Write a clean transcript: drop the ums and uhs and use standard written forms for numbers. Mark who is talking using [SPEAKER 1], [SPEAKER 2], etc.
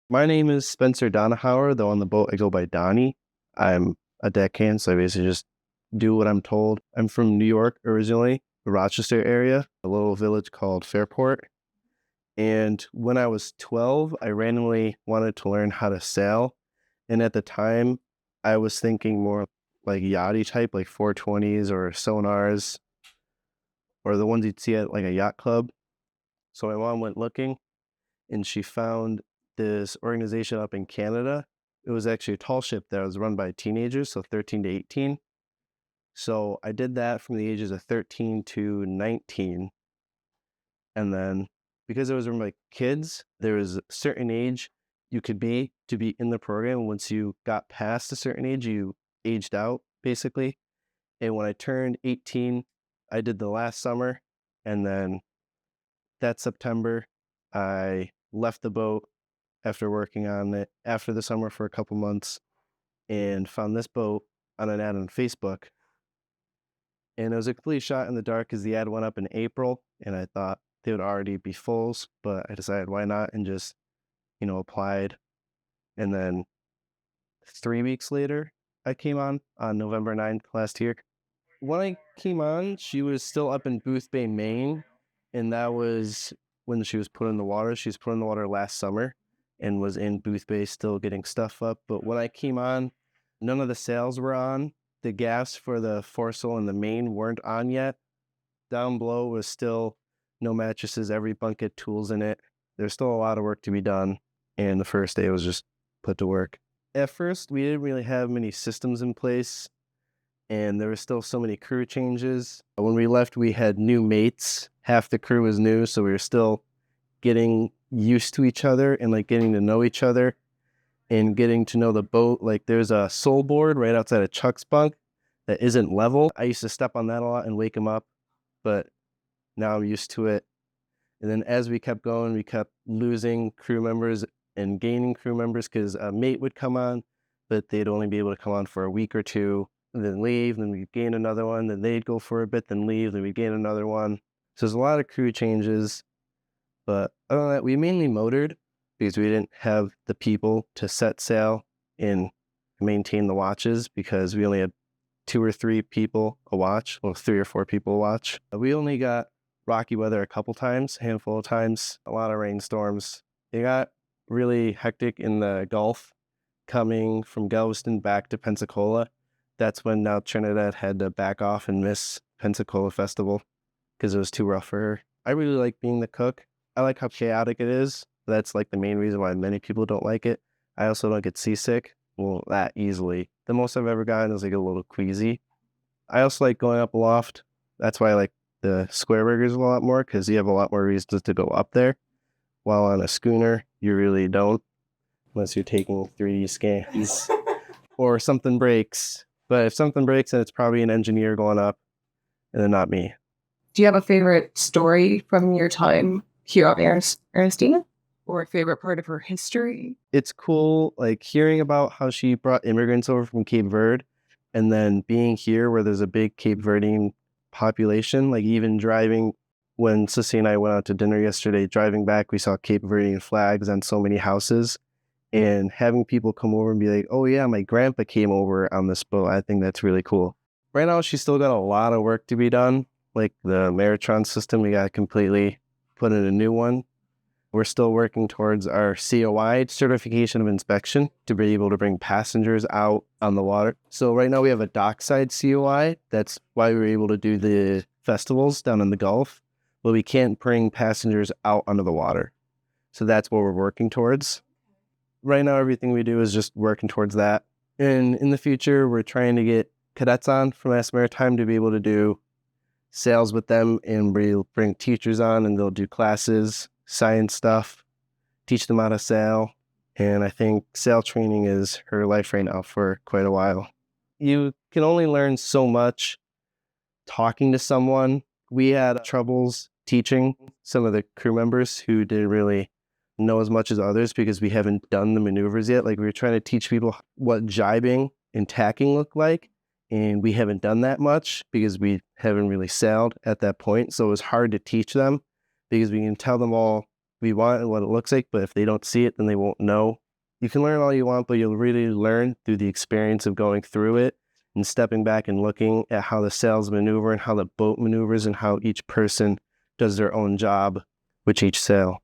[SPEAKER 1] My name is Spencer Donahower, though on the boat I go by Donny. I'm a deckhand, so I basically just do what I'm told. I'm from New York originally, the Rochester area, a little village called Fairport. And when I was 12, I randomly wanted to learn how to sail. And at the time, I was thinking more like yachty type, like 420s or sonars, or the ones you'd see at like a yacht club. So my mom went looking and she found this organization up in Canada. It was actually a tall ship that was run by teenagers, so 13 to 18. So I did that from the ages of 13 to 19. And then because it was run by kids, there was a certain age you could be to be in the program. Once you got past a certain age, you aged out basically. And when I turned 18, I did the last summer. And then that September, I left the boat after working on it after the summer for a couple months and found this boat on an ad on Facebook. And it was a complete shot in the dark because the ad went up in April and I thought they would already be fulls, but I decided why not and just, applied. And then 3 weeks later, I came on November 9th last year. When I came on, she was still up in Booth Bay, Maine, and that was when she was put in the water. She was put in the water last summer and was in Booth Bay still getting stuff up. But when I came on, none of the sails were on. The gaffs for the foresail and the main weren't on yet. Down below was still no mattresses, every bunk had tools in it. There's still a lot of work to be done, and the first day was just put to work. At first, we didn't really have many systems in place, and there were still so many crew changes. When we left, we had new mates. Half the crew was new, so we were still getting used to each other and like getting to know each other and getting to know the boat. Like there's a soul board right outside of Chuck's bunk that isn't level. I used to step on that a lot and wake him up, but now I'm used to it. And then as we kept going, we kept losing crew members and gaining crew members because a mate would come on, but they'd only be able to come on for a week or two and then leave. Then we'd gain another one. Then they'd go for a bit, then leave. Then we'd gain another one. So there's a lot of crew changes. But other than that, we mainly motored because we didn't have the people to set sail and maintain the watches because we only had 2 or 3 people a watch, well, 3 or 4 people a watch. We only got rocky weather a couple times, a handful of times, a lot of rainstorms. It got really hectic in the Gulf coming from Galveston back to Pensacola. That's when now Trinidad had to back off and miss Pensacola Festival because it was too rough for her. I really like being the cook. I like how chaotic it is. That's like the main reason why many people don't like it. I also don't get seasick, well, that easily. The most I've ever gotten is like a little queasy. I also like going up aloft. That's why I like the square riggers a lot more because you have a lot more reasons to go up there. While on a schooner, you really don't, unless you're taking 3D scans or something breaks. But if something breaks, then it's probably an engineer going up and then not me.
[SPEAKER 2] Do you have a favorite story from your time here on Ernestina? Or a favorite part of her history?
[SPEAKER 1] It's cool, like hearing about how she brought immigrants over from Cape Verde and then being here where there's a big Cape Verdean population, like even driving when Sissy and I went out to dinner yesterday, driving back, we saw Cape Verdean flags on so many houses and having people come over and be like, oh yeah, my grandpa came over on this boat. I think that's really cool. Right now, she's still got a lot of work to be done. Like the Maritron system, we got to completely put in a new one. We're still working towards our COI, certification of inspection, to be able to bring passengers out on the water. So right now we have a dockside COI. That's why we were able to do the festivals down in the Gulf, but we can't bring passengers out under the water. So that's what we're working towards. Right now, everything we do is just working towards that. And in the future, we're trying to get cadets on from Mass Maritime to be able to do sales with them, and we'll bring teachers on and they'll do classes, science stuff, teach them how to sail. And I think sail training is her life right now for quite a while. You can only learn so much talking to someone. We had troubles teaching some of the crew members who didn't really know as much as others because we haven't done the maneuvers yet. Like we were trying to teach people what jibing and tacking look like, and we haven't done that much because we haven't really sailed at that point. So it was hard to teach them because we can tell them all we want and what it looks like, but if they don't see it, then they won't know. You can learn all you want, but you'll really learn through the experience of going through it and stepping back and looking at how the sails maneuver and how the boat maneuvers and how each person does their own job with each sail.